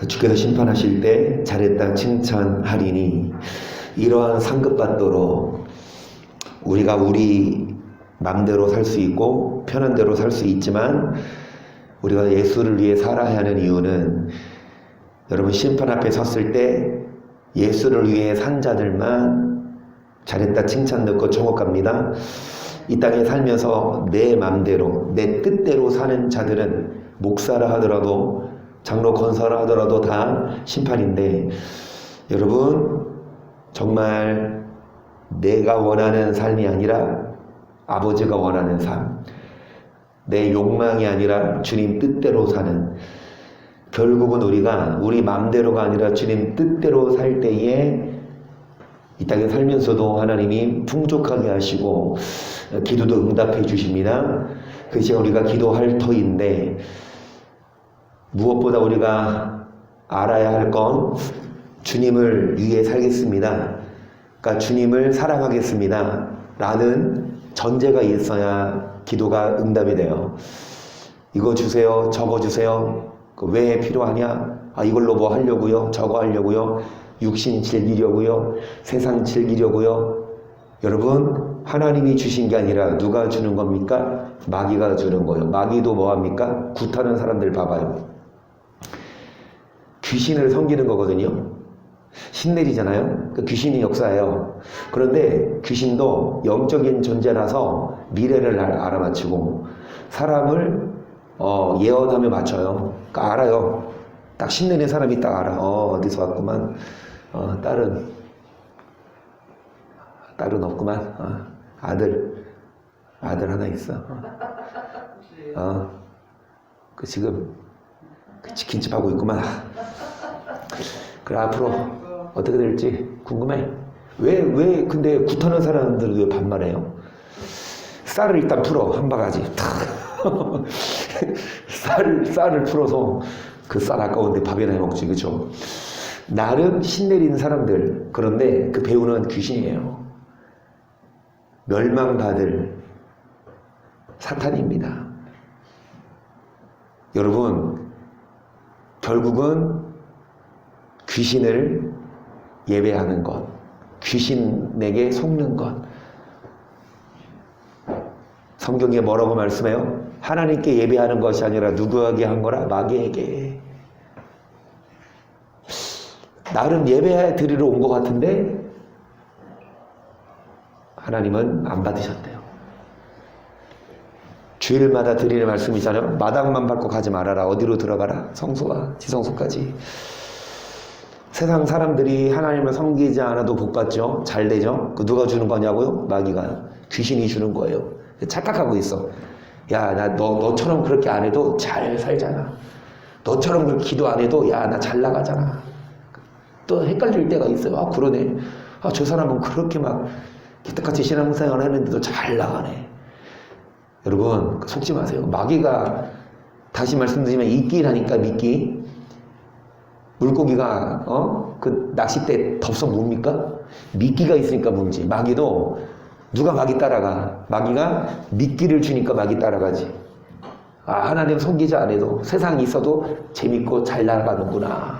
주께서 심판하실 때 잘했다 칭찬하리니, 이러한 상급받도록 우리가 우리 맘대로 살 수 있고 편한 대로 살 수 있지만, 우리가 예수를 위해 살아야 하는 이유는, 여러분 심판 앞에 섰을 때 예수를 위해 산 자들만 잘했다 칭찬 듣고 천국 갑니다. 이 땅에 살면서 내 맘대로 내 뜻대로 사는 자들은 목사라 하더라도 장로 권사라 하더라도 다 심판인데, 여러분 정말 내가 원하는 삶이 아니라 아버지가 원하는 삶, 내 욕망이 아니라 주님 뜻대로 사는, 결국은 우리가 우리 맘대로가 아니라 주님 뜻대로 살 때에 이 땅에 살면서도 하나님이 풍족하게 하시고 기도도 응답해 주십니다. 그것이 우리가 기도할 터인데, 무엇보다 우리가 알아야 할 건 주님을 위해 살겠습니다. 그러니까 주님을 사랑하겠습니다 라는 전제가 있어야 기도가 응답이 돼요. 이거 주세요, 저거 주세요, 왜 필요하냐, 이걸로 뭐 하려고요, 저거 하려고요, 육신 즐기려고요, 세상 즐기려고요. 여러분 하나님이 주신 게 아니라 누가 주는 겁니까? 마귀가 주는 거예요. 마귀도 뭐합니까? 굿하는 사람들 봐봐요. 귀신을 섬기는 거거든요. 신내리잖아요. 그 귀신이 역사예요. 그런데 귀신도 영적인 존재라서 미래를 알아맞히고 사람을 예언하며 맞춰요. 그러니까 알아요. 딱 신내는 사람이 딱 알아. 어디서 왔구만. 딸은 없구만. 아들 하나 있어. 그 지금 치킨집 하고 있구만. 그래 앞으로 어떻게 될지 궁금해. 왜 근데 굿하는 사람들은 왜 반말해요? 쌀을 일단 풀어, 한 바가지 쌀을 풀어서 그 쌀 아까운데 밥이나 해먹지, 그쵸? 나름 신내리는 사람들, 그런데 그 배우는 귀신이에요. 멸망받을 사탄입니다. 여러분 결국은 귀신을 예배하는 것, 귀신에게 속는 것. 성경에 뭐라고 말씀해요? 하나님께 예배하는 것이 아니라 누구에게 한 거라? 마귀에게. 나름 예배 드리러 온 것 같은데 하나님은 안 받으셨대요. 주일마다 드리는 말씀이잖아요. 마당만 밟고 가지 말아라. 어디로 들어가라? 성소와 지성소까지. 세상 사람들이 하나님을 섬기지 않아도 복 받죠. 잘 되죠. 그 누가 주는 거냐고요? 마귀가, 귀신이 주는 거예요. 착각하고 있어. 야, 나 너처럼 그렇게 안 해도 잘 살잖아. 너처럼 그렇게 기도 안 해도 야, 나 잘 나가잖아. 또 헷갈릴 때가 있어요. 그러네. 저 사람은 그렇게 막 기특같이 신앙생활 하는데도 잘 나가네. 여러분 속지 마세요. 마귀가, 다시 말씀드리면 이끼라니까. 미끼. 물고기가 그 낚싯대 덥석 뭡니까? 미끼가 있으니까 문지. 마귀도 누가 마귀 따라가? 마귀가 미끼를 주니까 마귀 따라가지. 하나님 섬기지 안 해도 세상에 있어도 재밌고 잘 나가는구나.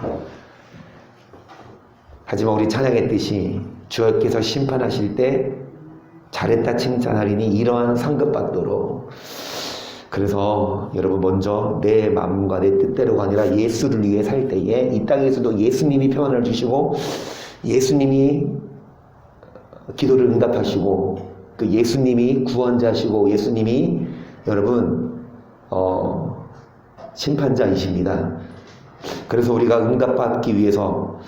하지만 우리 찬양했듯이 주께서 심판하실 때 잘했다 칭찬하리니 이러한 상급받도록. 그래서 여러분 먼저 내 마음과 내 뜻대로가 아니라 예수를 위해 살 때에 이 땅에서도 예수님이 평안을 주시고 예수님이 기도를 응답하시고 그 예수님이 구원자시고 예수님이 여러분 심판자이십니다. 그래서 우리가 응답받기 위해서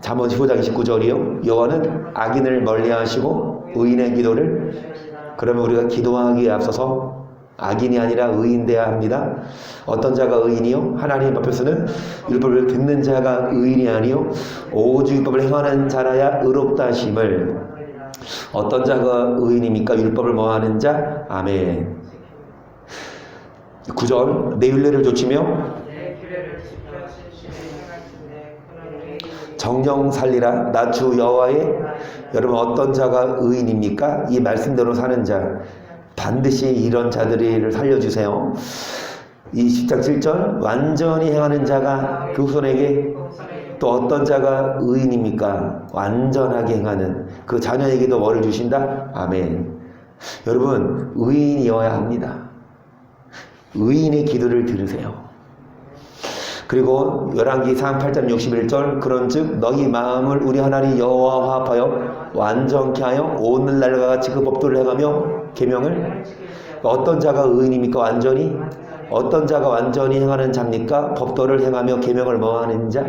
잠언 15장 29절이요. 여호와는 악인을 멀리하시고 의인의 기도를. 그러면 우리가 기도하기에 앞서서 악인이 아니라 의인 되어야 합니다. 어떤 자가 의인이요? 하나님 앞에서는 율법을 듣는 자가 의인이 아니요 오직 율법을 행하는 자라야 의롭다 하심을. 어떤 자가 의인입니까? 율법을 뭐하는 자? 아멘. 9절 내 율례를 좇으며 정령 살리라. 나 주 여호와의. 여러분 어떤 자가 의인입니까? 이 말씀대로 사는 자. 반드시 이런 자들을 살려주세요. 이 10장 7절 완전히 행하는 자가 그 후손에게 또 어떤 자가 의인입니까? 완전하게 행하는 그 자녀에게도 뭐를 주신다? 아멘. 여러분 의인이어야 합니다. 의인의 기도를 들으세요. 그리고 열왕기상 8장 61절 그런즉 너희 마음을 우리 하나님 여호와와 합하여 완전케 하여 오늘날과 같이 그 법도를 행하며 계명을 어떤 자가 의인입니까? 완전히 어떤 자가 완전히 행하는 자입니까? 법도를 행하며 계명을 뭐하는 자?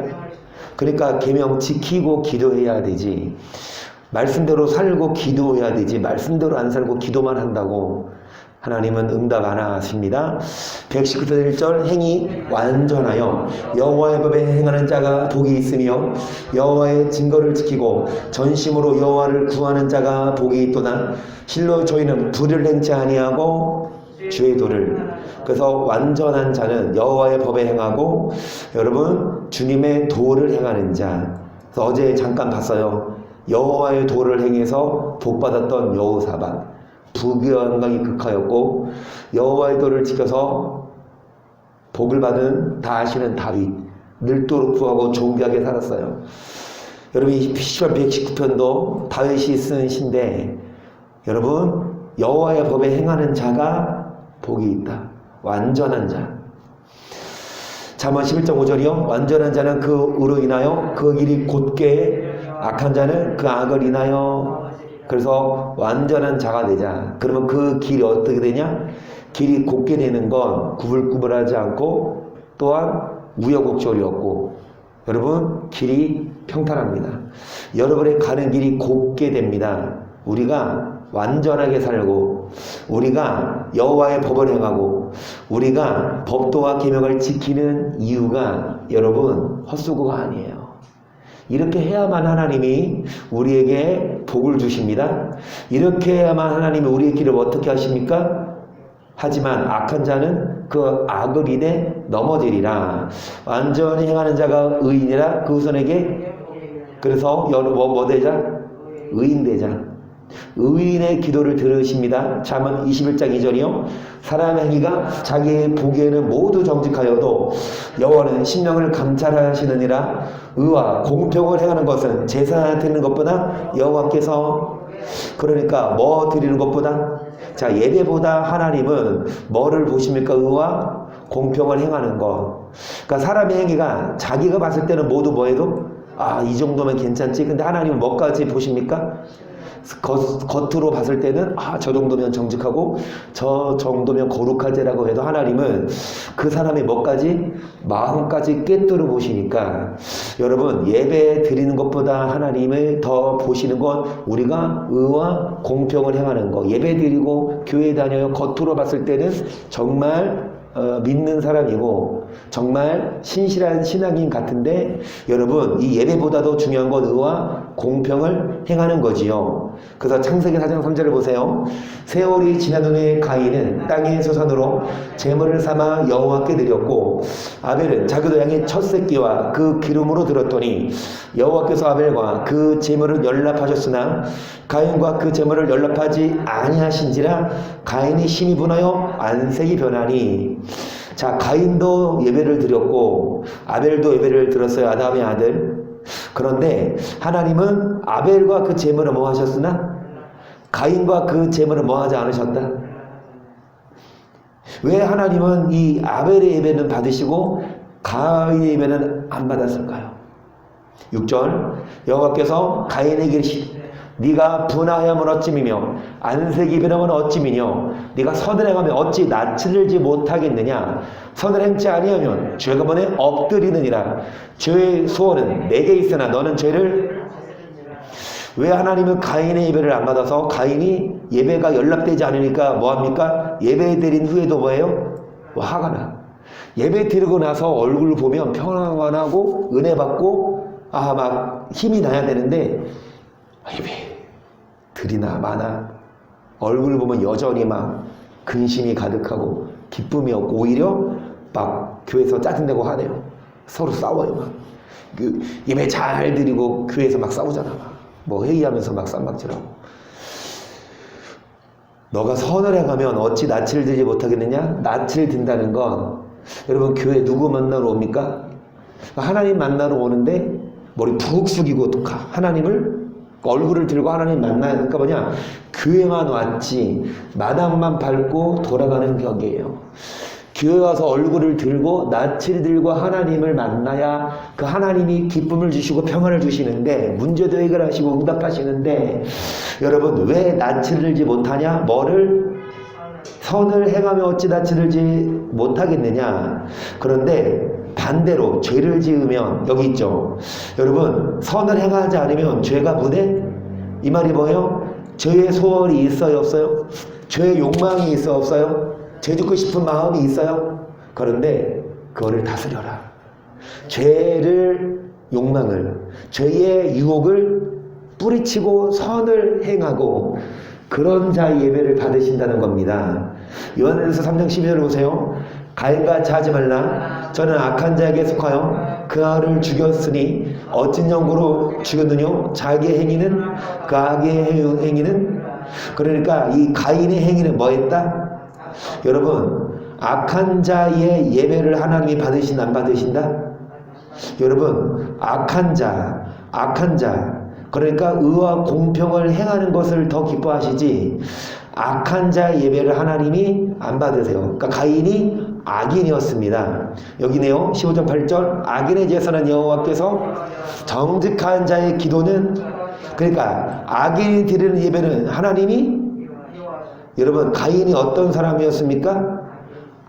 그러니까 계명 지키고 기도해야 되지. 말씀대로 살고 기도해야 되지. 말씀대로 안 살고 기도만 한다고 하나님은 응답 안 하십니다. 119편 1절 행이 완전하여 여호와의 법에 행하는 자가 복이 있으며 여호와의 증거를 지키고 전심으로 여호와를 구하는 자가 복이 있도다. 실로 저희는 불을 행치 아니하고 주의 도를. 그래서 완전한 자는 여호와의 법에 행하고 여러분 주님의 도를 행하는 자. 그래서 어제 잠깐 봤어요. 여호와의 도를 행해서 복받았던 여호사밧. 부귀영광이 극하였고 여호와의 도를 지켜서 복을 받은 다 아시는 다윗 늘도록 구하고 존귀하게 살았어요. 여러분 이 시편 119편도 다윗이 쓴 시인데 여러분 여호와의 법에 행하는 자가 복이 있다. 완전한 자. 잠언 11장 5절이요 완전한 자는 그 의로 인하여 그 길이 곧게 악한 자는 그 악을 인하여. 그래서 완전한 자가 되자. 그러면 그 길이 어떻게 되냐? 길이 곧게 되는 건 구불구불하지 않고 또한 우여곡절이 없고 여러분 길이 평탄합니다. 여러분의 가는 길이 곧게 됩니다. 우리가 완전하게 살고 우리가 여호와의 법을 행하고 우리가 법도와 계명을 지키는 이유가 여러분 헛수고가 아니에요. 이렇게 해야만 하나님이 우리에게 복을 주십니다. 이렇게 해야만 하나님이 우리의 길을 어떻게 하십니까? 하지만 악한 자는 그 악을 인해 넘어지리라. 완전히 행하는 자가 의인이라 그 후손에게. 그래서 뭐 되자? 의인 되자. 의인의 기도를 들으십니다. 잠언 21장 2절이요 사람의 행위가 자기의 보기에는 모두 정직하여도 여호와는 심령을 감찰하시느니라. 의와 공평을 행하는 것은 제사 드리는 것보다 여호와께서. 그러니까 뭐 드리는 것보다? 자, 예배보다 하나님은 뭐를 보십니까? 의와 공평을 행하는 것. 그러니까 사람의 행위가 자기가 봤을 때는 모두 뭐해도 이 정도면 괜찮지. 근데 하나님은 뭐까지 보십니까? 겉으로 봤을 때는 저 정도면 정직하고 저 정도면 거룩하지라고 해도 하나님은 그 사람의 뭐까지? 마음까지 꿰뚫어 보시니까 여러분 예배 드리는 것보다 하나님을 더 보시는 건 우리가 의와 공평을 행하는 거. 예배 드리고 교회 다녀요. 겉으로 봤을 때는 정말 믿는 사람이고 정말 신실한 신앙인 같은데 여러분 이 예배보다도 중요한 건 의와 공평을 행하는 거지요. 그래서 창세기 4장 3절을 보세요. 세월이 지난 후에 가인은 땅의 소산으로 제물을 삼아 여호와께 드렸고 아벨은 자기도 양의 첫 새끼와 그 기름으로 드렸더니 여호와께서 아벨과 그 제물을 연락하셨으나 가인과 그 제물을 연락하지 아니하신지라 가인이 심히 분하여 안색이 변하니. 자, 가인도 예배를 드렸고 아벨도 예배를 드렸어요. 아담의 아들. 그런데 하나님은 아벨과 그 제물을 뭐 하셨으나 가인과 그 제물을 뭐 하지 않으셨다. 왜 하나님은 이 아벨의 예배는 받으시고 가인의 예배는 안 받았을까요? 6절 여호와께서 가인에게 이르시되 네가 분하여면 어찌미며 안색이 변하면 어찌미뇨. 네가 선을 행하면 어찌 낯을 들지 못하겠느냐. 선을 행치 아니하면 죄가 번에 엎드리느니라. 죄의 소원은 내게 있으나 너는 죄를. 왜 하나님은 가인의 예배를 안 받아서 가인이 예배가 연락되지 않으니까 뭐합니까? 예배 드린 후에도 뭐예요? 화가 나. 예배 드리고 나서 얼굴 보면 평안하고 은혜 받고 막 힘이 나야 되는데 예배 드리나 마나 얼굴 보면 여전히 막 근심이 가득하고 기쁨이 없고 오히려 막 교회에서 짜증내고 하네요. 서로 싸워요. 막 그 예배 잘 드리고 교회에서 막 싸우잖아. 뭐 회의하면서 막 쌈박질하고. 너가 선을 행하면 어찌 낯을 들지 못하겠느냐? 낯을 든다는 건 여러분 교회 누구 만나러 옵니까? 하나님 만나러 오는데 머리 푹 숙이고 하나님을 얼굴을 들고 하나님 만나야 하니까 뭐냐? 교회만 왔지 마당만 밟고 돌아가는 격이에요. 교회 와서 얼굴을 들고 낯을 들고 하나님을 만나야 그 하나님이 기쁨을 주시고 평안을 주시는데 문제도 해결하시고 응답하시는데 여러분 왜 낯을 들지 못하냐? 뭐를? 선을 행하며 어찌 낯을 들지 못하겠느냐? 그런데 반대로 죄를 지으면 여기 있죠. 여러분 선을 행하지 않으면 죄가 무대? 이 말이 뭐예요? 죄의 소원이 있어요 없어요? 죄의 욕망이 있어 없어요? 죄 짓고 싶은 마음이 있어요? 그런데 그거를 다스려라. 죄를 욕망을 죄의 유혹을 뿌리치고 선을 행하고 그런 자의 예배를 받으신다는 겁니다. 요한일서 3장 12절을 보세요. 가인과 하지 말라. 저는 악한 자에게 속하여 그 아를 죽였으니 어찌 영구로 죽였느뇨? 자기의 행위는 그 악의 행위는 그러니까 이 가인의 행위는 뭐 했다? 여러분 악한 자의 예배를 하나님이 받으신다 안 받으신다? 여러분 악한 자 그러니까 의와 공평을 행하는 것을 더 기뻐하시지 악한 자의 예배를 하나님이 안 받으세요. 그러니까 가인이 악인이었습니다. 여기네요. 15절 8절 악인의 제사는 여호와께서 정직한 자의 기도는 그러니까 악인이 드리는 예배는 하나님이 여러분 가인이 어떤 사람이었습니까?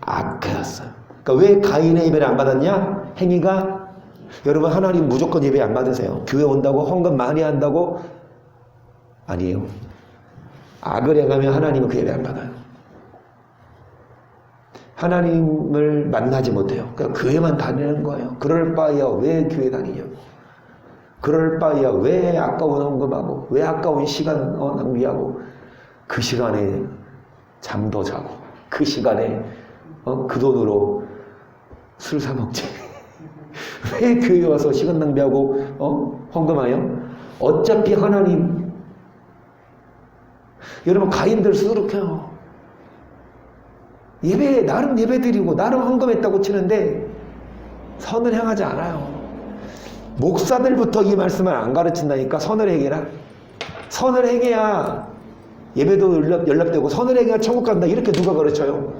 악했어요. 그러니까 왜 가인의 예배를 안 받았냐? 행위가 여러분 하나님 무조건 예배 안 받으세요. 교회 온다고 헌금 많이 한다고 아니에요. 악을 행하면 하나님은 그 예배 안 받아요. 하나님을 만나지 못해요. 그러니까 교회만 다니는 거예요. 그럴 바에야 왜 교회 다니냐고. 그럴 바에야 왜 아까운 헌금하고 왜 아까운 시간 낭비하고 그 시간에 잠도 자고 그 시간에 그 돈으로 술 사 먹지. 왜 교회 와서 시간 낭비하고 헌금하여? 어차피 하나님 여러분 가인들 수두룩해요. 예배 나름 예배 드리고 나름 헌금했다고 치는데 선을 행하지 않아요. 목사들부터 이 말씀을 안 가르친다니까. 선을 행해라. 선을 행해야 예배도 연락되고 선을 행해야 천국 간다. 이렇게 누가 가르쳐요?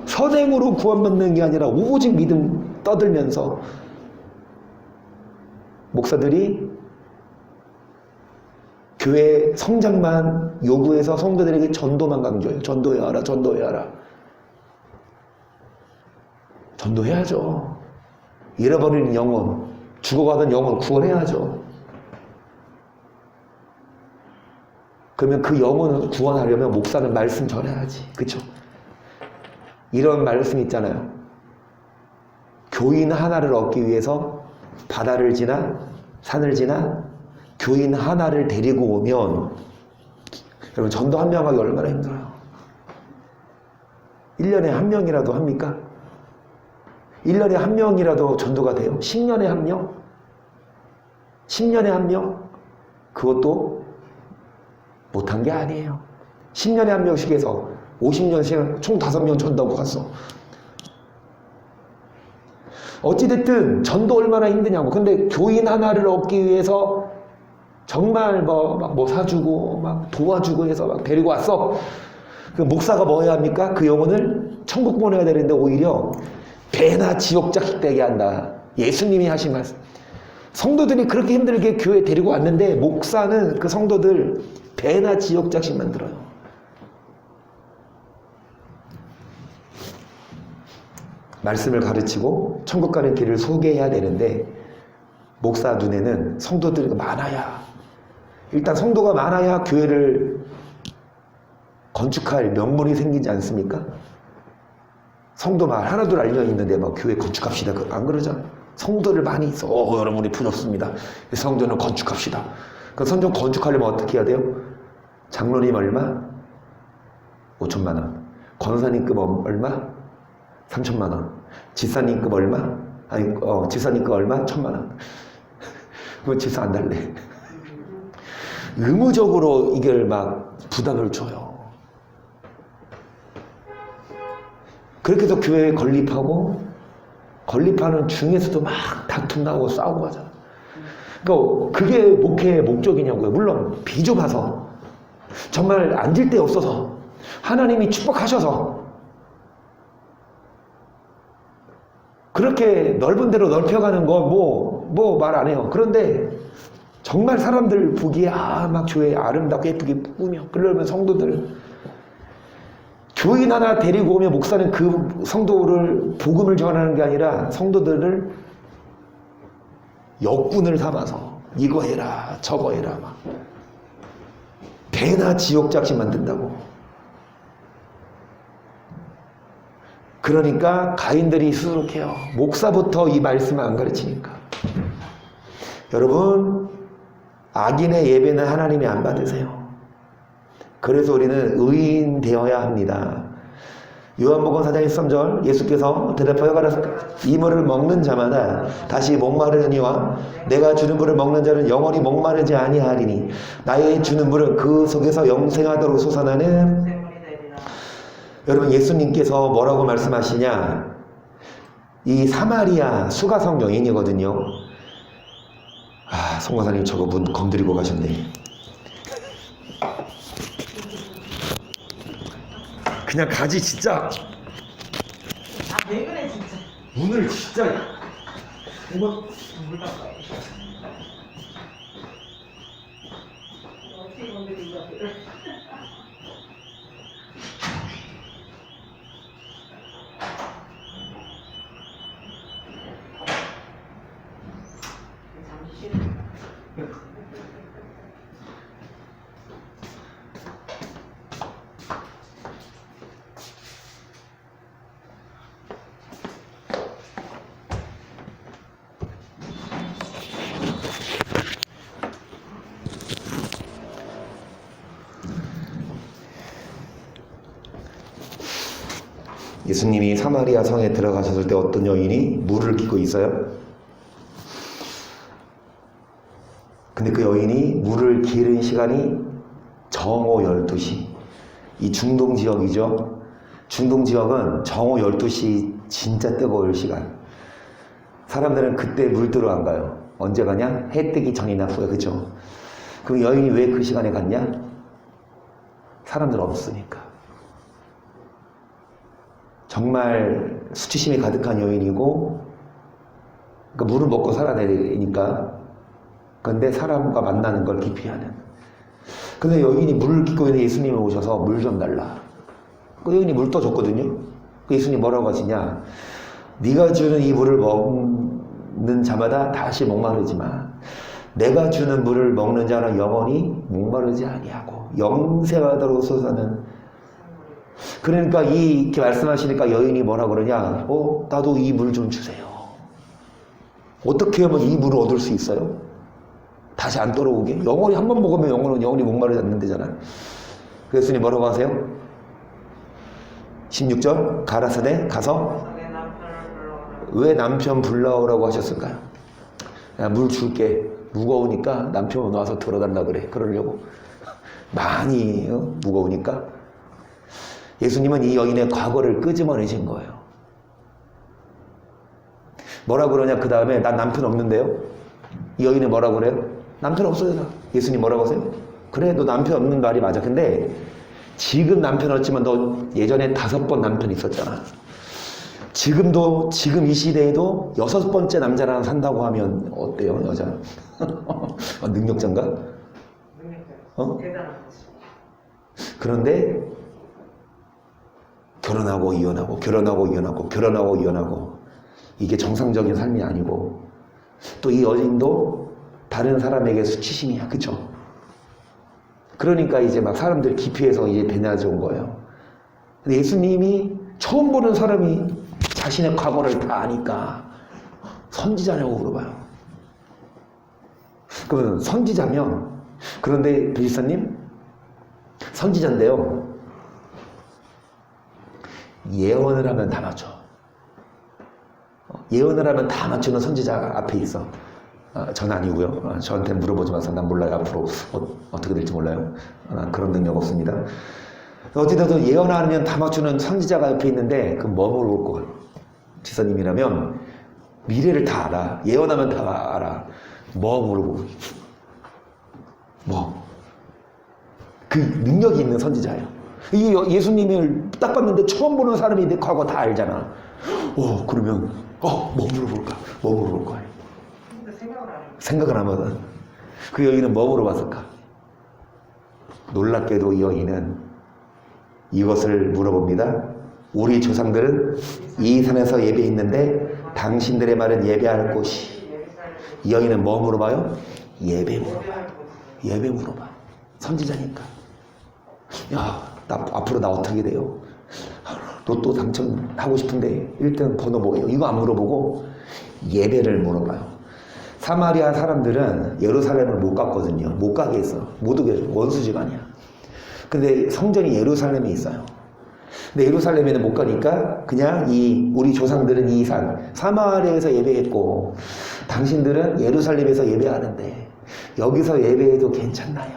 선행으로 구원받는 게 아니라 오직 믿음 떠들면서 목사들이 교회 성장만 요구해서 성도들에게 전도만 강조해요. 전도해야 하라. 전도해야 하라. 전도해야죠. 잃어버린 영혼, 죽어가던 영혼 구원해야죠. 그러면 그 영혼을 구원하려면 목사는 말씀 전해야지. 그쵸? 이런 말씀 있잖아요. 교인 하나를 얻기 위해서 바다를 지나 산을 지나 교인 하나를 데리고 오면 여러분 전도 한 명 하기 얼마나 힘들어요. 1년에 한 명이라도 합니까? 1년에 한 명이라도 전도가 돼요? 10년에 한 명? 10년에 한 명? 그것도 못한 게 아니에요. 10년에 한 명씩 해서 50년씩 총 5명 전도하고 갔어. 어찌됐든 전도 얼마나 힘드냐고. 근데 교인 하나를 얻기 위해서 정말 뭐 사주고 막 도와주고 해서 막 데리고 왔어. 그 목사가 뭐 해야 합니까? 그 영혼을 천국 보내야 되는데 오히려 배나 지옥자식 되게 한다. 예수님이 하신 말씀. 성도들이 그렇게 힘들게 교회 데리고 왔는데 목사는 그 성도들 배나 지옥자식 만들어요. 말씀을 가르치고 천국 가는 길을 소개해야 되는데 목사 눈에는 성도들이 많아야, 일단 성도가 많아야 교회를 건축할 명분이 생기지 않습니까? 성도 말 하나둘 알려 있는데 막 교회 건축합시다 안 그러잖아요. 성도들 많이 있어. 여러분이 부족습니다. 성도는 건축합시다. 그 성전 건축하려면 어떻게 해야 돼요? 장로님 얼마? 5천만 원. 권사님급 얼마? 3천만 원. 지사님급 얼마? 지사님급 얼마? 1,000만 원. 그거 지사 안 달래. 의무적으로 이걸 막 부담을 줘요. 그렇게 해서 교회에 건립하는 중에서도 막 다툼 나고 싸우고 하잖아. 그러니까 그게 목회의 목적이냐고요. 물론 비좁아서 정말 앉을 데 없어서 하나님이 축복하셔서 그렇게 넓은 데로 넓혀가는 거 뭐 말 안 해요. 그런데 정말 사람들 보기에 막 교회 아름답고 예쁘게 꾸며 그러면 성도들 교인 하나 데리고 오면 목사는 그 성도를 복음을 전하는 게 아니라 성도들을 역군을 삼아서 이거 해라 저거 해라 막 배나 지옥작심 만든다고. 그러니까 가인들이 수두룩해요. 목사부터 이 말씀을 안 가르치니까. 여러분, 악인의 예배는 하나님이 안 받으세요. 그래서 우리는 의인 되어야 합니다. 요한복음 4장 13절 예수께서 대답하여 가라사대 이 물을 먹는 자마다 다시 목마르니와 내가 주는 물을 먹는 자는 영원히 목마르지 아니하리니 나의 주는 물은 그 속에서 영생하도록 솟아나는. 여러분, 예수님께서 뭐라고 말씀하시냐? 이 사마리아 수가성 여인이거든요. 송과사님 저거 문 건드리고 가셨네. 그냥 가지 진짜. 왜 그래 진짜. 문을 진짜. 물 닦아야 돼. 어떻게 건드린 거야? 잠시 쉬는. 예수님이 사마리아 성에 들어가셨을 때 어떤 여인이 물을 기고 있어요? 근데 그 여인이 물을 기른 시간이 정오 12시. 이 중동 지역이죠. 중동 지역은 정오 12시 진짜 뜨거울 시간. 사람들은 그때 물 들어 안 가요. 언제 가냐? 해 뜨기 전이나 후에. 그죠? 그럼 여인이 왜 그 시간에 갔냐? 사람들 없으니까. 정말 수치심이 가득한 여인이고, 그러니까 물을 먹고 살아야 되니까. 그런데 사람과 만나는 걸 기피하는. 근데 여인이 물을 기고 있는 예수님이 오셔서 물 좀 달라. 그 여인이 물 떠줬거든요. 그 예수님 뭐라고 하시냐? 네가 주는 이 물을 먹는 자마다 다시 목마르지만 내가 주는 물을 먹는 자는 영원히 목마르지 아니하고 영생하도록 솟아나는. 그러니까 이렇게 말씀하시니까 여인이 뭐라 그러냐? 나도 이 물 좀 주세요. 어떻게 하면 이 물을 얻을 수 있어요? 다시 안 떨어오게? 영원히 한 번 먹으면 영원히 목마르지 않는 데잖아요. 그래서 예수님 뭐라고 하세요? 16절 가라사대 가서 왜 남편 불러오라고 하셨을까요? 야, 물 줄게. 무거우니까 남편 와서 들어달라 그래. 그러려고. 많이 무거우니까. 예수님은 이 여인의 과거를 끄집어내신 거예요. 뭐라 그러냐? 그 다음에 난 남편 없는데요? 이 여인이 뭐라 그래요? 남편 없어요. 예수님 뭐라고 하세요? 그래, 너 남편 없는 말이 맞아. 근데 지금 남편 없지만 너 예전에 5번 남편 있었잖아. 지금 이 시대에도 6번째 남자랑 산다고 하면 어때요, 여자? 능력자인가? 대단한 거지. 그런데 결혼하고 이혼하고 이게 정상적인 삶이 아니고, 또 이 여인도 다른 사람에게 수치심이야. 그쵸? 그러니까 이제 막 사람들 기피해서 이제 대낮에 온 거예요. 근데 예수님이 처음 보는 사람이 자신의 과거를 다 아니까 선지자냐고 물어봐요. 그러면 선지자면, 그런데 비지사님 선지자인데요, 예언을 하면 다 맞춰. 예언을 하면 다 맞추는 선지자 앞에 있어. 전 아니고요. 저한테 물어보지 마세요. 난 몰라요. 앞으로 어떻게 될지 몰라요. 난 그런 능력 없습니다. 어찌되든 예언하면 다 맞추는 선지자가 옆에 있는데 그 뭐 물어볼 거예요? 지사님이라면 미래를 다 알아. 예언하면 다 알아. 뭐 물어보고 뭐? 그 능력이 있는 선지자예요. 이 예수님을 딱 봤는데 처음 보는 사람이 내 과거 다 알잖아. 그러면 뭐 물어볼까? 뭐 물어볼 거야? 생각을 하면 그 여인은 뭐 물어봤을까? 놀랍게도 이 여인은 이것을 물어봅니다. 우리 조상들은 이 산에서 예배했는데 당신들의 말은 예배할 곳이. 이 여인은 뭐 물어봐요? 예배 물어봐요. 예배 물어봐. 선지자니까. 야, 앞으로 나 어떻게 돼요? 로또 당첨하고 싶은데 1등 번호 뭐예요? 이거 안 물어보고 예배를 물어봐요. 사마리아 사람들은 예루살렘을 못 갔거든요. 못 가게 했어. 못 오게 원수지간이야. 근데 성전이 예루살렘에 있어요. 근데 예루살렘에는 못 가니까 그냥 우리 조상들은 이 산 사마리아에서 예배했고 당신들은 예루살렘에서 예배하는데 여기서 예배해도 괜찮나요?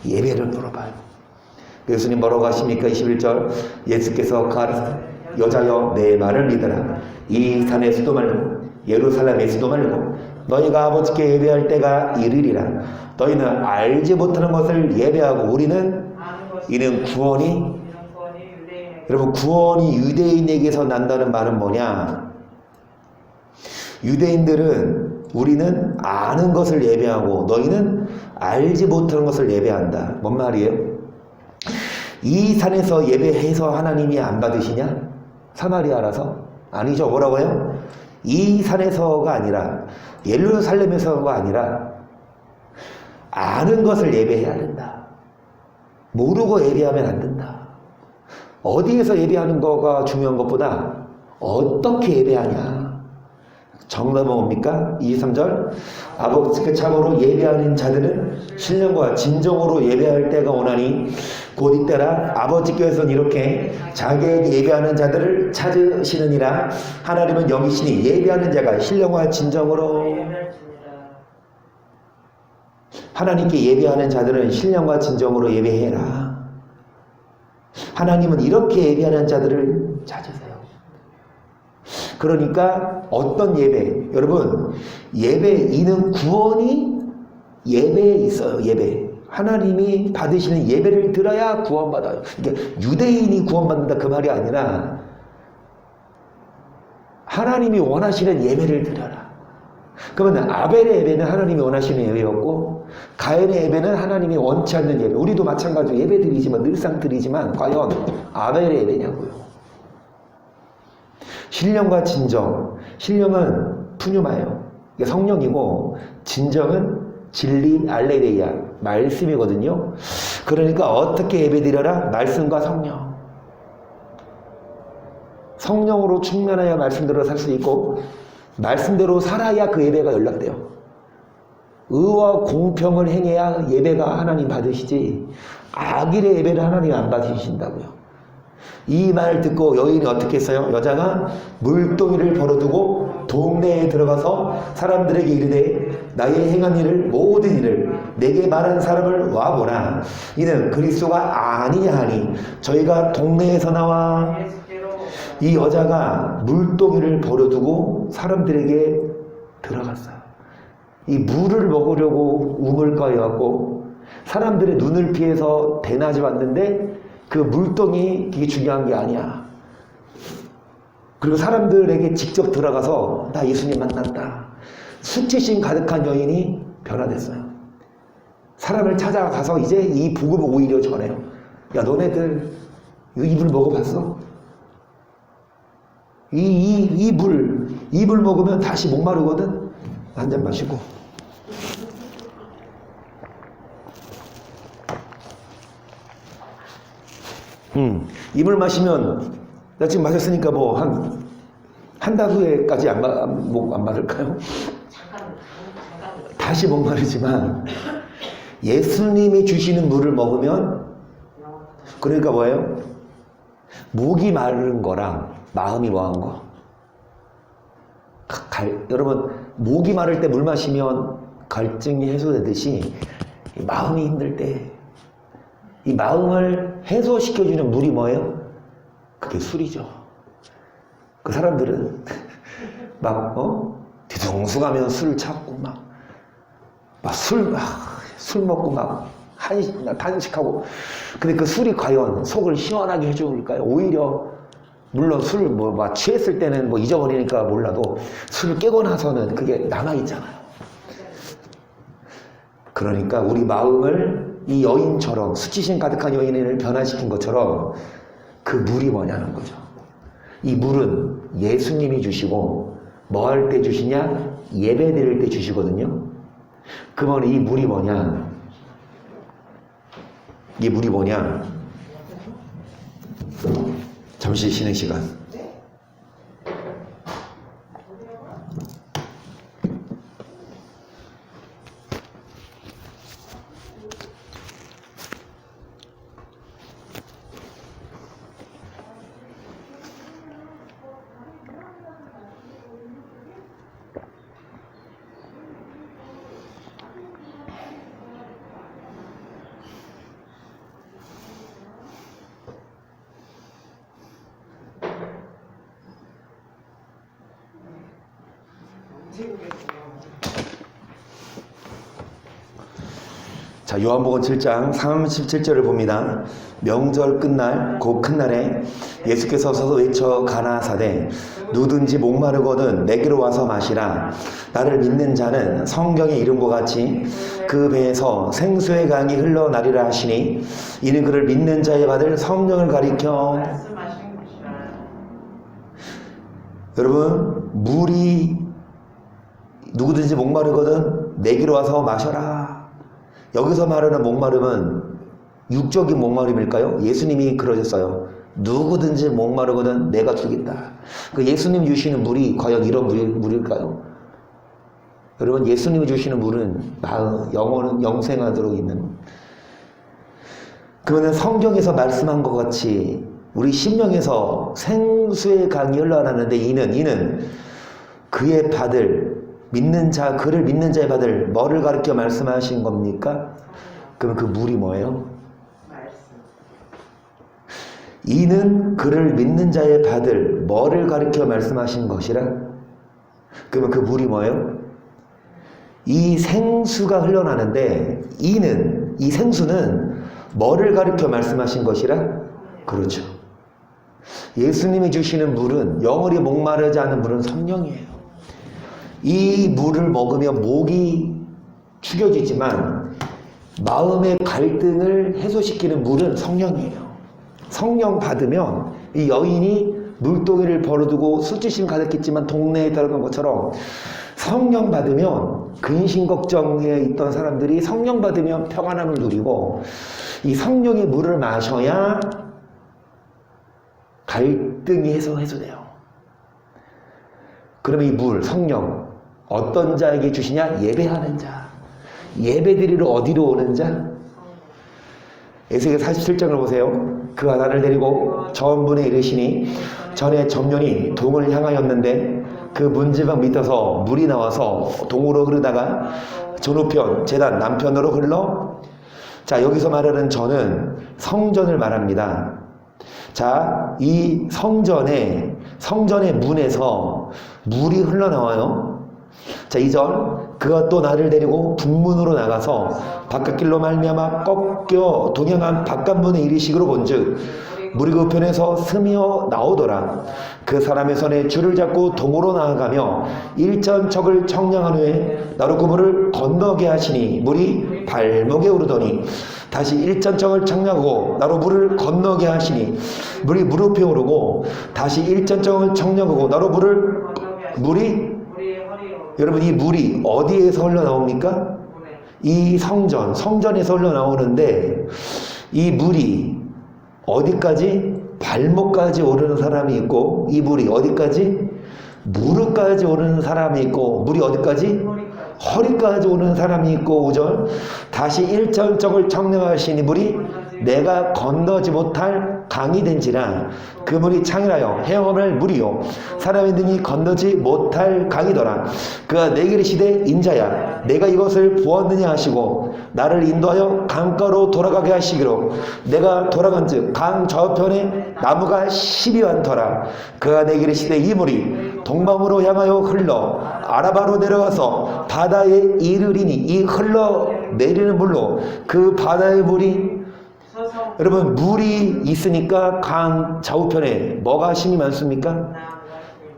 예배를 물어봐요. 예수님 뭐라고 하십니까? 21절 예수께서 가라사대 여자여 내 말을 믿으라. 이 산에서도 말고 예루살렘에서도 말고 너희가 아버지께 예배할 때가 이르리라. 너희는 알지 못하는 것을 예배하고 우리는 이는 구원이 여러분 구원이 유대인에게서 난다는 말은 뭐냐? 유대인들은 우리는 아는 것을 예배하고 너희는 알지 못하는 것을 예배한다. 뭔 말이에요? 이 산에서 예배해서 하나님이 안 받으시냐? 사마리아라서? 아니죠. 뭐라고요? 이 산에서가 아니라 예루살렘에서가 아니라 아는 것을 예배해야 된다. 모르고 예배하면 안 된다. 어디에서 예배하는 거가 중요한 것보다 어떻게 예배하냐. 정답은 뭡니까? 23절 아버지께 참으로 예배하는 자들은 신령과 진정으로 예배할 때가 오나니 곧 이때라. 아버지께서는 이렇게 자기에게 예배하는 자들을 찾으시느니라. 하나님은 여기시니 예배하는 자가 신령과 진정으로 하나님께 예배하는 자들은 신령과 진정으로 예배해라. 하나님은 이렇게 예배하는 자들을 찾으세요. 그러니까 어떤 예배, 여러분 예배 이는 구원이 예배에 있어요. 예배 하나님이 받으시는 예배를 들어야 구원받아요. 그러니까 유대인이 구원받는다 그 말이 아니라 하나님이 원하시는 예배를 드려라. 그러면 아벨의 예배는 하나님이 원하시는 예배였고 가인의 예배는 하나님이 원치 않는 예배. 우리도 마찬가지로 예배 드리지만 늘상 드리지만 과연 아벨의 예배냐고요. 신령과 진정. 신령은 푸뉴마예요. 이게 성령이고 진정은 진리 알레레이아 말씀이거든요. 그러니까 어떻게 예배드려라? 말씀과 성령. 성령으로 충만해야 말씀대로 살 수 있고 말씀대로 살아야 그 예배가 연락돼요. 의와 공평을 행해야 예배가 하나님 받으시지 악일의 예배를 하나님 안 받으신다고요. 이 말 듣고 여인이 어떻게 했어요? 여자가 물동이를 벌어두고 동네에 들어가서 사람들에게 이르되 나의 행한 일을 모든 일을 내게 말한 사람을 와보라. 이는 그리스도가 아니냐 하니 저희가 동네에서 나와. 이 여자가 물동이를 버려두고 사람들에게 들어갔어요. 이 물을 먹으려고 우물가에 왔고 사람들의 눈을 피해서 대낮에 왔는데 그 물동이 이게 중요한 게 아니야. 그리고 사람들에게 직접 들어가서 나 예수님 만났다. 수치심 가득한 여인이 변화됐어요. 사람을 찾아가서 이제 이 복음을 오히려 전해요. 야 너네들 이 물 먹어봤어? 이 물 먹으면 다시 목마르거든? 한 잔 마시고. 이 물 마시면, 나 지금 마셨으니까 뭐, 한 달 후에까지 안 마를까요? 다시 목마르지만, 예수님이 주시는 물을 먹으면, 그러니까 뭐예요? 목이 마른 거랑 마음이 뭐한 거? 여러분, 목이 마를 때 물 마시면 갈증이 해소되듯이, 마음이 힘들 때, 이 마음을 해소시켜주는 물이 뭐예요? 그게 술이죠. 그 사람들은 막 뒤숭숭하면 술 찾고 술 먹고 단식하고. 근데 그 술이 과연 속을 시원하게 해줄까요? 오히려 물론 술 취했을 때는 잊어버리니까 몰라도 술을 깨고 나서는 그게 남아있잖아요. 그러니까 우리 마음을 이 여인처럼 수치심 가득한 여인을 변화시킨 것처럼 그 물이 뭐냐는 거죠. 이 물은 예수님이 주시고 뭐 할 때 주시냐? 예배 드릴 때 주시거든요. 그러면 이 물이 뭐냐? 이 물이 뭐냐? 잠시 쉬는 시간. 자, 요한복음 7장 37절을 봅니다. 명절 끝날 곧 큰 날에 예수께서 서서 외쳐 가라사대 누구든지 목마르거든 내게로 와서 마시라. 나를 믿는 자는 성경에 이룬 것 같이 그 배에서 생수의 강이 흘러나리라 하시니 이는 그를 믿는 자에 받을 성령을 가리켜. 말씀하신 것이라. 여러분, 물이 누구든지 목마르거든 내게로 와서 마셔라. 여기서 말하는 목마름은 육적인 목마름일까요? 예수님이 그러셨어요. 누구든지 목마르거든 내가 주겠다. 그 예수님 주시는 물이 과연 이런 물일까요? 여러분, 예수님이 주시는 물은 영혼은 영생하도록 있는. 그러면 성경에서 말씀한 것 같이 우리 심령에서 생수의 강이 흘러나는데 이는 그의 받을 그를 믿는 자의 받을 뭐를 가르쳐 말씀하신 겁니까? 그럼 그 물이 뭐예요? 이는 그를 믿는 자의 받을 뭐를 가르쳐 말씀하신 것이라? 그러면 그 물이 뭐예요? 이 생수가 흘러나는데 이 생수는 뭐를 가르쳐 말씀하신 것이라? 그렇죠. 예수님이 주시는 물은 영원히 목마르지 않은 물은 성령이에요. 이 물을 먹으면 목이 축여지지만 마음의 갈등을 해소시키는 물은 성령이에요. 성령 받으면 이 여인이 물동이를 벌어두고 수치심 가득했지만 동네에 들어간 것처럼 성령 받으면 근심 걱정에 있던 사람들이 성령 받으면 평안함을 누리고 이 성령의 물을 마셔야 갈등이 해소돼요. 그러면 이 물, 성령 어떤 자에게 주시냐? 예배하는 자. 예배드리러 어디로 오는 자? 에스겔 47장을 보세요. 그 아단을 데리고 전문에 이르시니 전에 전면이 동을 향하였는데 그 문지방 밑에서 물이 나와서 동으로 흐르다가 전우편 제단 남편으로 흘러. 자, 여기서 말하는 전은 성전을 말합니다. 자, 이 성전의 문에서 물이 흘러나와요. 자, 2절 그가 나를 데리고 북문으로 나가서 바깥길로 말미암아 꺾여 동양한 바깥문에 이르시기로 본즉 물이 그 편에서 스며 나오더라. 그 사람의 손에 줄을 잡고 동으로 나아가며 일전척을 청량한 후에 나로 그 물을 건너게 하시니 물이 발목에 오르더니 다시 일전척을 청량하고 나로 물을 건너게 하시니 물이 무릎에 오르고 다시 일전척을 청량하고 나로 물이 여러분, 이 물이 어디에서 흘러나옵니까? 이 성전에서 흘러나오는데 이 물이 어디까지? 발목까지 오르는 사람이 있고 이 물이 어디까지? 무릎까지 오르는 사람이 있고 물이 어디까지? 허리까지 오르는 사람이 있고 5절 다시 일전적을 청량하시니 물이 내가 건너지 못할 강이 된지라 그 물이 창이라여 헤엄할 물이요 사람이 등이 건너지 못할 강이더라. 그가 내게 이르시되 인자야 내가 이것을 보았느냐 하시고 나를 인도하여 강가로 돌아가게 하시기로 내가 돌아간즉 강 저편에 나무가 10이 많더라. 그가 내게 이르시되 이 물이 동방으로 향하여 흘러 아라바로 내려가서 바다에 이르리니 이 흘러내리는 물로 그 바다의 물이 서서 여러분 물이 있으니까 강 좌우편에 뭐가 힘이 많습니까?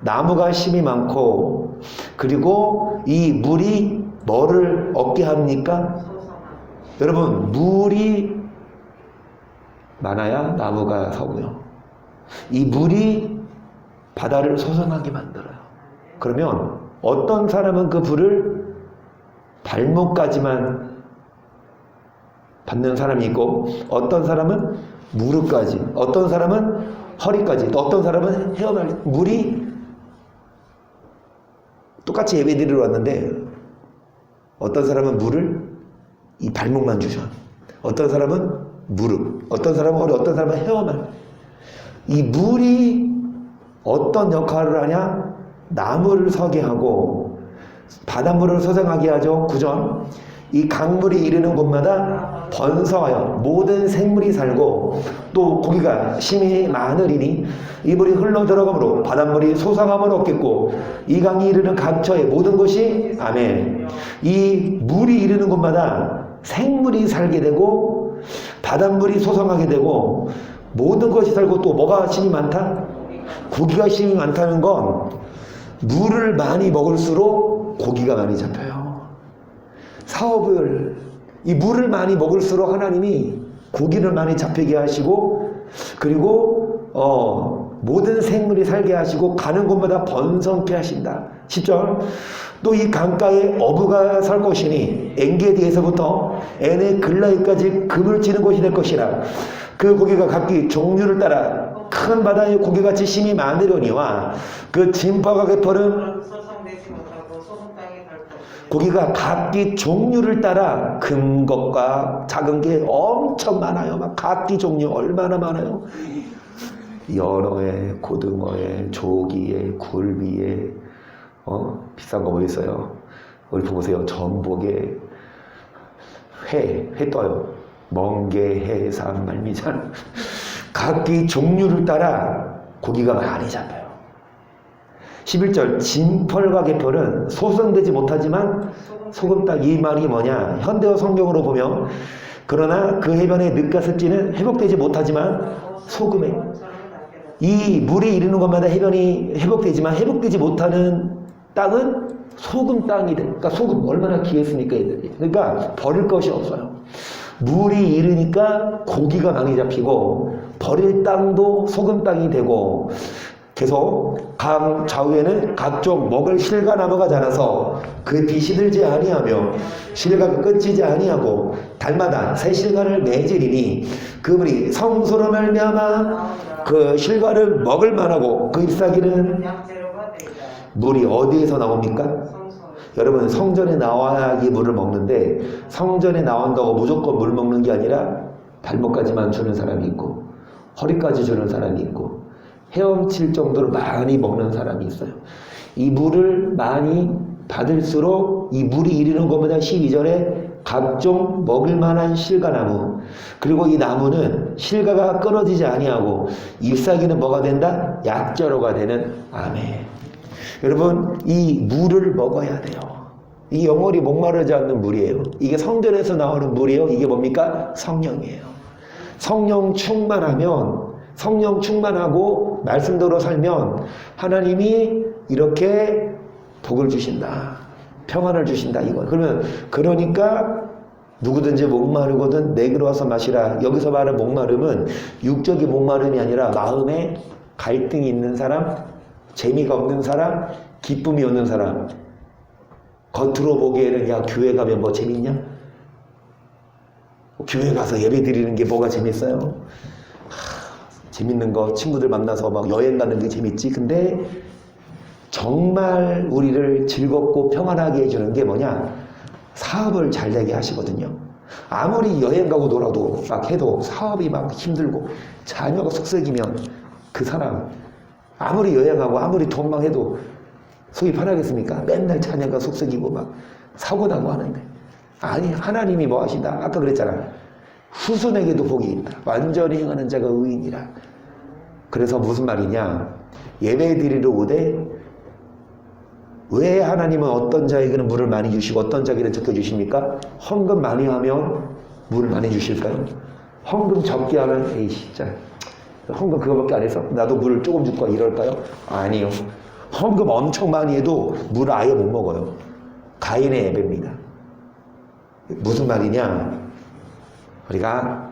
나무가 힘이 많고 그리고 이 물이 뭐를 얻게 합니까? 여러분 물이 많아야 나무가 서고요. 이 물이 바다를 솟아나게 만들어요. 그러면 어떤 사람은 그 불을 발목까지만 받는 사람이 있고 어떤 사람은 무릎까지 어떤 사람은 허리까지 또 어떤 사람은 헤엄을 물이 똑같이 예배드리러 왔는데 어떤 사람은 물을 이 발목만 주셔 어떤 사람은 무릎 어떤 사람은 허리 어떤 사람은 헤엄을 이 물이 어떤 역할을 하냐 나무를 서게 하고 바닷물을 솟아나게 하죠. 9절 이 강물이 이르는 곳마다 번성하여 모든 생물이 살고 또 고기가 심히 많으리니 이 물이 흘러 들어가므로 바닷물이 솟아감을 얻겠고 이 강이 이르는 각처의 모든 곳이 아멘 이 물이 이르는 곳마다 생물이 살게 되고 바닷물이 솟아가게 되고 모든 것이 살고 또 뭐가 심이 많다? 고기가 심이 많다는 건 물을 많이 먹을수록 고기가 많이 잡혀요. 사업을 이 물을 많이 먹을수록 하나님이 고기를 많이 잡히게 하시고 그리고 모든 생물이 살게 하시고 가는 곳마다 번성케 하신다. 10절 또 이 강가에 어부가 살 것이니 엔게디에서부터 에네 글라이까지 금을 치는 곳이 될 것이라. 그 고기가 각기 종류를 따라 큰 바다의 고기같이 심이 많으려니와 그 진파가 개펄은 소송되지 못하고 소송 땅에 갈 것이니 고기가 각기 종류를 따라 큰 것과 작은 게 엄청 많아요. 막 각기 종류 얼마나 많아요. 연어에 고등어에 조기에 굴비에 비싼 거 뭐 있어요. 우리 보세요. 전복에 회 떠요. 멍게, 해삼, 말미잘 각기 종류를 따라 고기가 많이 잡혀요. 11절 진펄과 개펄은 소성되지 못하지만 소금딱 이 말이 뭐냐 현대어 성경으로 보면 그러나 그 해변의 늦가습지는 회복되지 못하지만 소금에 이 물이 이르는 것마다 해변이 회복되지만 회복되지 못하는 땅은 소금 땅이 돼. 그러니까 소금 얼마나 귀했습니까 얘들이. 그러니까 버릴 것이 없어요. 물이 이르니까 고기가 많이 잡히고 버릴 땅도 소금 땅이 되고 계속 강 좌우에는 각종 먹을 실과나무가 자라서 그 빛이 들지 아니하며 실과가 끊지지 아니하고 달마다 새 실과를 맺으리니 그 물이 성소로 말미암아 그 실과를 먹을 만하고 그 잎사귀는 약재료가 되리라. 물이 어디에서 나옵니까? 성소 여러분 성전에 나와야 이 물을 먹는데 성전에 나온다고 무조건 물 먹는 게 아니라 발목까지만 주는 사람이 있고 허리까지 주는 사람이 있고 헤엄칠 정도로 많이 먹는 사람이 있어요. 이 물을 많이 받을수록 이 물이 이르는 것보다 12절에 각종 먹을 만한 실과나무 그리고 이 나무는 실과가 끊어지지 아니하고 잎사귀는 뭐가 된다? 약재료가 되는 아멘. 여러분 이 물을 먹어야 돼요. 이 영혼이 목마르지 않는 물이에요. 이게 성전에서 나오는 물이에요. 이게 뭡니까? 성령이에요. 성령 충만하고 말씀대로 살면 하나님이 이렇게 복을 주신다. 평안을 주신다. 이거. 그러니까 누구든지 목마르거든 내게로 와서 마시라. 여기서 말하는 목마름은 육적인 목마름이 아니라 마음에 갈등이 있는 사람, 재미가 없는 사람, 기쁨이 없는 사람. 겉으로 보기에는 야 교회 가면 뭐 재밌냐? 교회 가서 예배 드리는 게 뭐가 재밌어요? 재밌는 거 친구들 만나서 막 여행 가는 게 재밌지. 근데 정말 우리를 즐겁고 평안하게 해주는 게 뭐냐? 사업을 잘 되게 하시거든요. 아무리 여행 가고 놀아도 막 해도 사업이 막 힘들고 자녀가 속썩이면 그 사람 아무리 여행하고 아무리 돈만 해도 속이 편하겠습니까? 맨날 자녀가 속썩이고 막 사고 나고 하는데. 아니, 하나님이 뭐 하신다? 아까 그랬잖아. 후손에게도 복이 있다. 완전히 행하는 자가 의인이라. 그래서 무슨 말이냐? 예배 드리러 오되 왜 하나님은 어떤 자에게는 물을 많이 주시고 어떤 자에게는 적게 주십니까? 헌금 많이 하면 물을 많이 주실까요? 헌금 적게 하면 에이 진짜 헌금 그거밖에 안 해서 나도 물을 조금 줄까 이럴까요? 아니요. 헌금 엄청 많이 해도 물을 아예 못 먹어요. 가인의 예배입니다. 무슨 말이냐? 우리가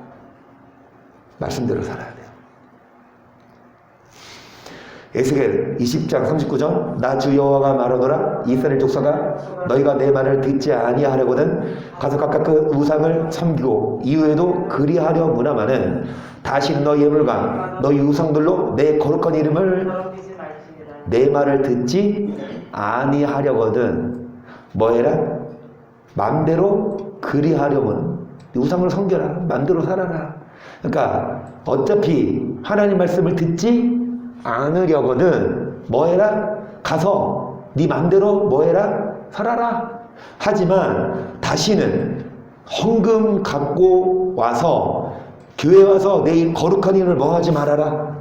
말씀대로 살아야 돼요. 에스겔 20장 39절 나 주 여호와가 말하노라 이스라엘 족속아 너희가 내 말을 듣지 아니하려거든 가서 각각 그 우상을 섬기고 이후에도 그리하려 무나마는 다시 너희 예물과 너희 우상들로 내 거룩한 이름을 더럽히지 말지니라. 내 말을 듣지 아니하려거든 뭐해라? 맘대로 그리하려면 우상을 섬겨라. 맘대로 살아라. 그러니까 어차피 하나님 말씀을 듣지 않으려거든 뭐해라? 가서 네 맘대로 뭐해라? 살아라. 하지만 다시는 헌금 갖고 와서 교회 와서 내 거룩한 일을 뭐 하지 말아라.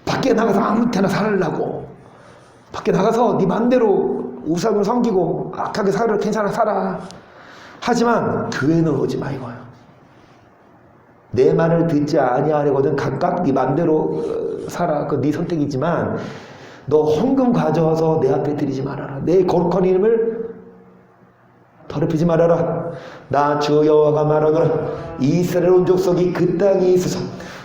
밖에 나가서 아무 때나 살으려고 밖에 나가서 네 맘대로 우상을 섬기고 악하게 살아 괜찮아 살아. 하지만 교회는 오지 마 이거야. 내 말을 듣지 아니하려거든 각각 네 맘대로 살아. 그 네 선택이지만 너 헌금 가져와서 내 앞에 드리지 말아라. 내 거룩한 이름을 더럽히지 말아라. 나 주 여호와가 말하노라 이스라엘 온 족속이 그 땅에 있어서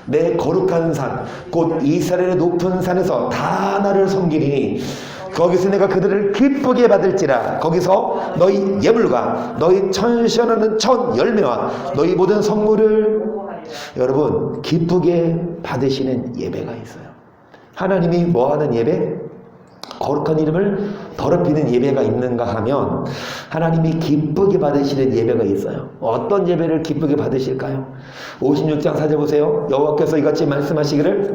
내 거룩한 산 곧 이스라엘의 높은 산에서 다 나를 섬기리니 거기서 내가 그들을 기쁘게 받을지라. 거기서 너희 예물과 너희 천시하는 천 열매와 너희 모든 성물을 여러분 기쁘게 받으시는 예배가 있어요. 하나님이 뭐하는 예배? 거룩한 이름을 더럽히는 예배가 있는가 하면 하나님이 기쁘게 받으시는 예배가 있어요. 어떤 예배를 기쁘게 받으실까요? 56장 4절 보세요. 여호와께서 이같이 말씀하시기를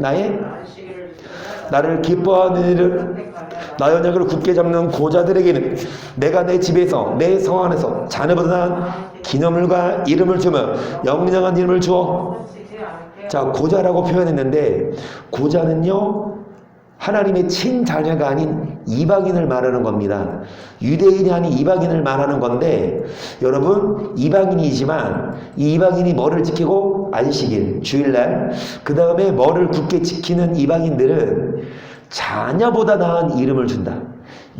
나를 기뻐하는 일을 나 언약을 굳게 잡는 고자들에게는 내가 내 집에서 내 성 안에서 자녀보다 나은 기념물과 이름을 주며 영영한 이름을 주어. 자, 고자라고 표현했는데 고자는요 하나님의 친자녀가 아닌 이방인을 말하는 겁니다. 유대인이 아닌 이방인을 말하는 건데 여러분 이방인이지만 이 이방인이 뭐를 지키고 안식일, 주일날 그 다음에 뭐를 굳게 지키는 이방인들은 자녀보다 나은 이름을 준다.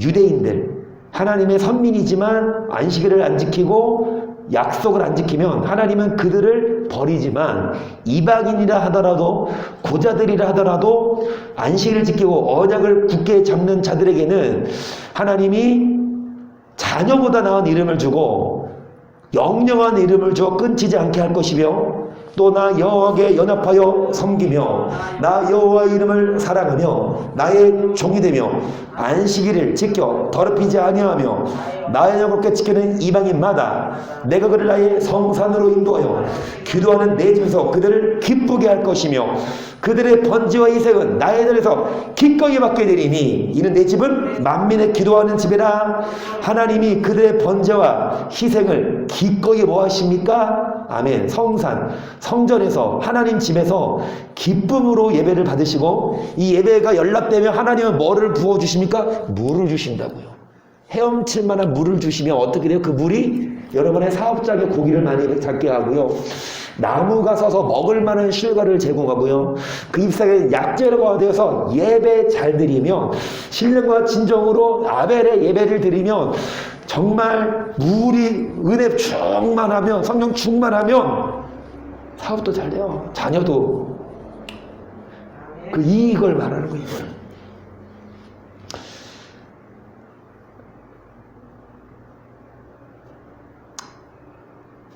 유대인들 하나님의 선민이지만 안식일을 안 지키고 약속을 안 지키면 하나님은 그들을 버리지만 이방인이라 하더라도 고자들이라 하더라도 안식일을 지키고 언약을 굳게 잡는 자들에게는 하나님이 자녀보다 나은 이름을 주고 영영한 이름을 주어 끊지지 않게 할 것이며 또 나 여호와께 연합하여 섬기며 나 여호와의 이름을 사랑하며 나의 종이 되며 안식일을 지켜 더럽히지 아니하며 나의 영혼께 지키는 이방인마다 내가 그를 나의 성산으로 인도하여 기도하는 내 집에서 그들을 기쁘게 할 것이며 그들의 번제와 희생은 나의 들에서 기꺼이 받게 되리니 이는 내 집은 만민의 기도하는 집이라. 하나님이 그들의 번제와 희생을 기꺼이 뭐 하십니까? 아멘. 성산 성전에서 하나님 집에서 기쁨으로 예배를 받으시고 이 예배가 연락되면 하나님은 뭐를 부어주십니까? 물을 주신다고요. 헤엄칠 만한 물을 주시면 어떻게 돼요? 그 물이 여러분의 사업장에 고기를 많이 잡게 하고요. 나무가 서서 먹을 만한 실과를 제공하고요. 그 잎사귀에 약재료가 되어서 예배 잘 드리면 신령과 진정으로 아벨의 예배를 드리면 정말 물이 은혜 충만하면 성령 충만하면 사업도 잘 돼요. 자녀도 그 이걸 말하는 거예요. 이걸.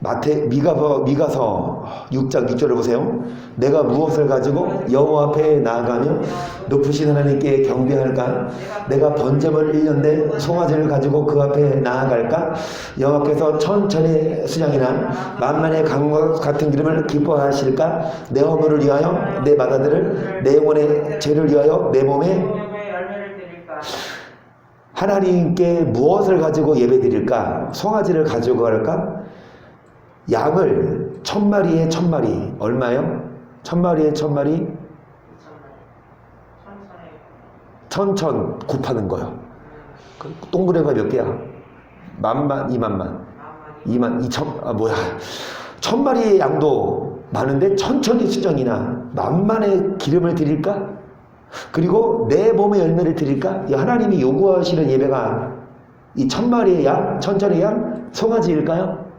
미가서 6장 6절을 보세요. 내가 무엇을 가지고 여호와 앞에 나아가며 높으신 하나님께 경배할까? 내가 번제물 1년대 송아지를 가지고 그 앞에 나아갈까? 여호와께서 천천의 수장이나 만만의 강과 같은 기름을 기뻐하실까? 내 허물을 위하여 내 마다들을 내 영혼의 죄를 위하여 내 몸에 공격의 열매를 드릴까? 하나님께 무엇을 가지고 예배드릴까? 송아지를 가지고 갈까? 양을 1000마리에 1000마리 얼마요? 1000마리에 1000마리 천천 곱하는 거요. 그 동그라미가 몇 개야? 만만, 이만만, 2만, 2천, 뭐야? 1000마리의 양도 많은데 천천히 수정이나 만만의 기름을 드릴까? 그리고 내 몸의 열매를 드릴까? 이 하나님이 요구하시는 예배가 이 1000마리의 양, 천천의 양, 송아지일까요?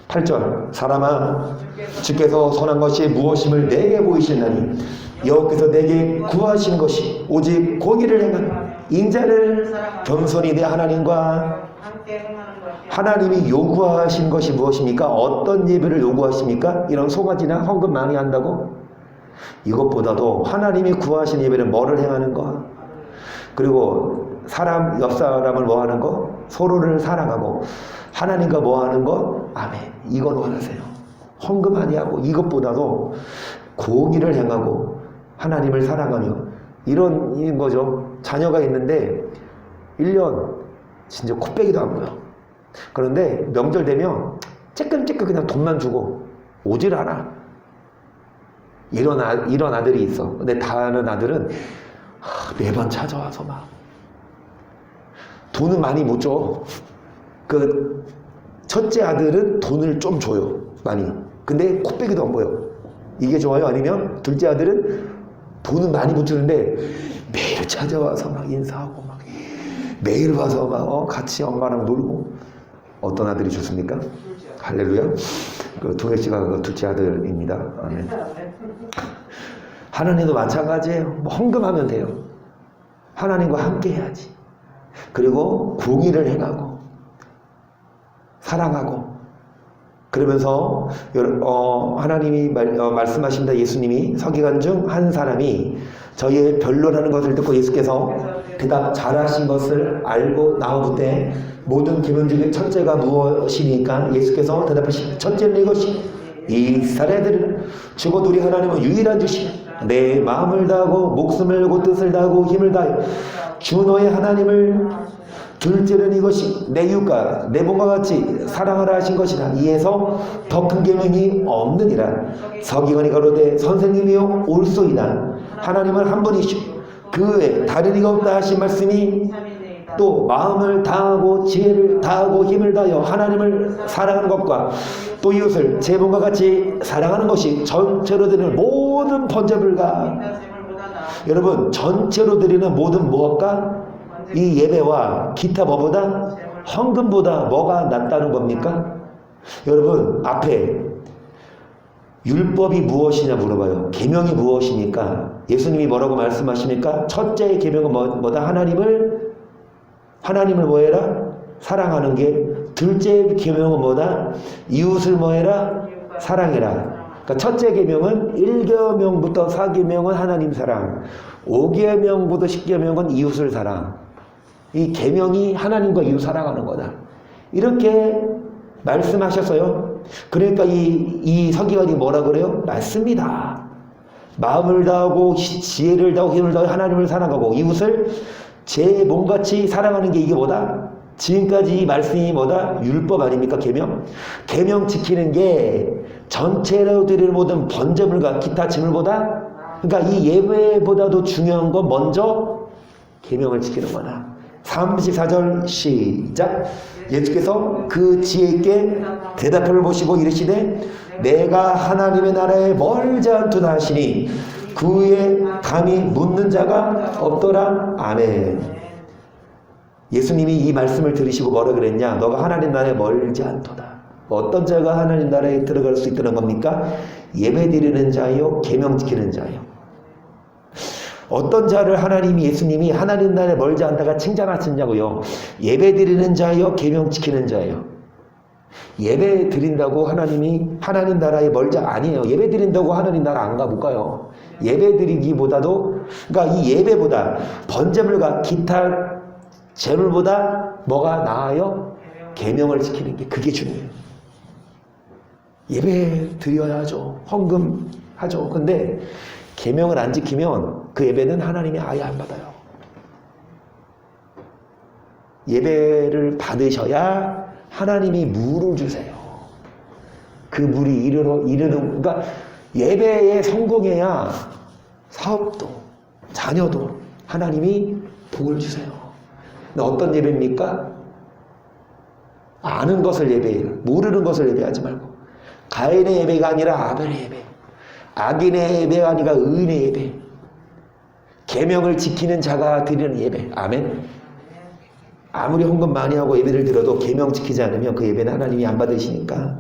8절 사람아 주께서 선한 것이 무엇임을 내게 보이시나니 여호와께서 내게 구하신 것이 오직 공의를 행한 인자를 겸손히 내 하나님과 함께 행하는 것이 하나님이 요구하신 것이 무엇입니까? 어떤 예배를 요구하십니까? 이런 송아지나 헌금 많이 한다고? 이것보다도 하나님이 구하신 예배는 뭐를 행하는 거? 그리고 사람 옆 사람을 뭐 하는 거? 서로를 사랑하고 하나님과 뭐 하는 거? 아멘. 이걸 원하세요. 헌금 많이 하고 이것보다도 공의를 행하고 하나님을 사랑하며 이런 거죠. 자녀가 있는데 1년 진짜 코빼기도 안 보여. 그런데 명절 되면 쬐끔쬐끔 그냥 돈만 주고 오질 않아. 이런 아들이 있어. 근데 다른 아들은 매번 찾아와서 막 돈은 많이 못 줘. 그 첫째 아들은 돈을 좀 줘요. 많이. 근데 코빼기도 안 보여. 이게 좋아요? 아니면 둘째 아들은 돈은 많이 못 주는데 매일 찾아와서 막 인사하고 막 매일 와서 막 같이 엄마랑 놀고. 어떤 아들이 좋습니까? 할렐루야. 그 동혁씨가 그 둘째 아들입니다. 아멘. 하나님도 마찬가지예요. 뭐 헌금하면 돼요. 하나님과 함께 해야지. 그리고 공의를 행하고 사랑하고 그러면서 하나님이 말씀하신다. 예수님이 서기관 중 한 사람이 저희의 변론하는 것을 듣고 예수께서 그닥 잘하신 것을 알고 나오되 모든 계명 중에 첫째가 무엇이니까 예수께서 대답하시니 첫째는 이것이 이스라엘들은 죽어도 우리 하나님은 유일한 주시며 내 마음을 다하고 목숨을 걸고 뜻을 다하고 힘을 다하여 주 너의 하나님을 둘째는 이것이 내 이웃과 내 몸과 같이 사랑하라 하신 것이라. 이에서 더 큰 계명이 없느니라. 서기관이 가로되 선생님이여 옳소이다. 하나님은 한 분이시오 그 외에 다른 이가 없다 하신 말씀이 또 마음을 다하고 지혜를 다하고 힘을 다하여 하나님을 사랑하는 것과 또 이웃을 제 몸과 같이 사랑하는 것이 전체로 드리는 모든 번제물과 여러분 전체로 드리는 모든 무엇과 이 예배와 기타 뭐보다 헌금보다 뭐가 낫다는 겁니까? 여러분 앞에 율법이 무엇이냐 물어봐요. 계명이 무엇입니까? 예수님이 뭐라고 말씀하십니까? 첫째 계명은 뭐다? 하나님을 뭐해라? 사랑하는 게. 둘째 계명은 뭐다? 이웃을 뭐해라? 사랑해라. 그러니까 첫째 계명은 1계명부터 4계명은 하나님 사랑, 5계명부터 10계명은 이웃을 사랑. 이 계명이 하나님과 이웃 사랑하는 거다. 이렇게 말씀하셨어요. 그러니까 이 서기관이 뭐라 그래요? 맞습니다. 마음을 다하고 지혜를 다하고 힘을 다하고 하나님을 사랑하고 이웃을 제 몸같이 사랑하는 게 이게 뭐다? 지금까지 이 말씀이 뭐다? 율법 아닙니까? 계명? 계명 지키는 게 전체로 드리는 모든 번제물과 기타 제물보다, 그러니까 이 예배보다도 중요한 건 먼저 계명을 지키는 거다. 34절 시작. 예수께서 그 지혜 있게 대답을 보시고 이르시되 내가 하나님의 나라에 멀지 않도다 하시니 그 위에 감히 묻는 자가 없더라. 아멘. 예수님이 이 말씀을 들으시고 뭐라 그랬냐? 너가 하나님 나라에 멀지 않도다. 어떤 자가 하나님 나라에 들어갈 수 있다는 겁니까? 예배 드리는 자요, 계명 지키는 자요. 어떤 자를 하나님이 예수님이 하나님 나라에 멀지 않다가 칭찬하셨냐고요? 예배 드리는 자요, 계명 지키는 자요. 예배 드린다고 하나님 나라에 멀자 아니에요. 예배 드린다고 하나님 나라 안 가 못 가요. 예배 드리기보다도 그러니까 이 예배보다 번제물과 기타 제물보다 뭐가 나아요? 계명을 지키는 게 그게 중요해요. 예배 드려야죠. 헌금 하죠. 근데 계명을 안 지키면 그 예배는 하나님이 아예 안 받아요. 예배를 받으셔야 하나님이 물을 주세요. 그 물이 이르는 그러니까 예배에 성공해야 사업도 자녀도 하나님이 복을 주세요. 근데 어떤 예배입니까? 아는 것을 예배해요. 모르는 것을 예배하지 말고 가인의 예배가 아니라 아벨의 예배, 악인의 예배가 아니라 의인의 예배, 계명을 지키는 자가 드리는 예배. 아멘. 아무리 헌금 많이 하고 예배를 드려도 계명 지키지 않으면 그 예배는 하나님이 안 받으시니까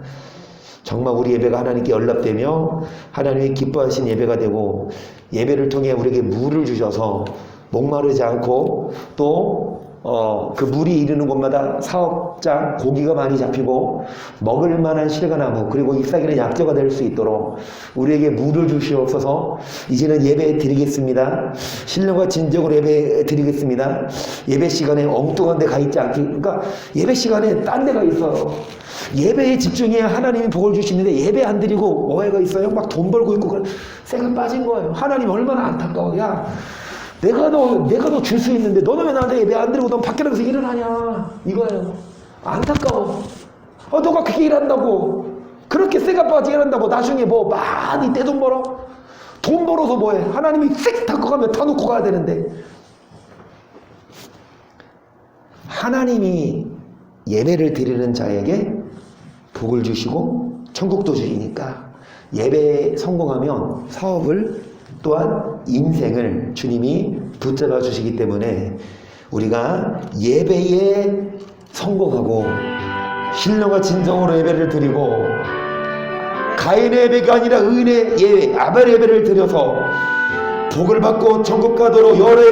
정말 우리 예배가 하나님께 연락되며 하나님이 기뻐하신 예배가 되고 예배를 통해 우리에게 물을 주셔서 목마르지 않고 또 그 물이 이르는 곳마다 사업장 고기가 많이 잡히고 먹을 만한 실과나무 그리고 잎사귀는 약재가 될 수 있도록 우리에게 물을 주시옵소서. 이제는 예배 드리겠습니다. 신령과 진정으로 예배 드리겠습니다. 예배 시간에 엉뚱한 데 가 있지 않게 그러니까 예배 시간에 딴 데가 있어요. 예배에 집중해야 하나님이 복을 주시는데 예배 안 드리고 뭐해가 있어요? 막 돈 벌고 있고 쇠가 빠진 거예요. 하나님 얼마나 안타까워. 야 내가 너 줄 수 있는데 너는 왜 나한테 예배 안 드리고 넌 밖에 나가서 일을 하냐 이거예요. 안타까워. 너가 그렇게 일한다고 그렇게 쇠가 빠지게 일한다고 나중에 뭐 많이 떼돈 벌어? 돈 벌어서 뭐해? 하나님이 쓱 닦고 가면 다 놓고 가야 되는데 하나님이 예배를 드리는 자에게 복을 주시고 천국도 주시니까 예배에 성공하면 사업을 또한 인생을 주님이 붙잡아 주시기 때문에 우리가 예배에 성공하고 신령과 진정으로 예배를 드리고 가인의 예배가 아니라 의인의 예배 아벨의 예배를 드려서 복을 받고 천국 가도록 여러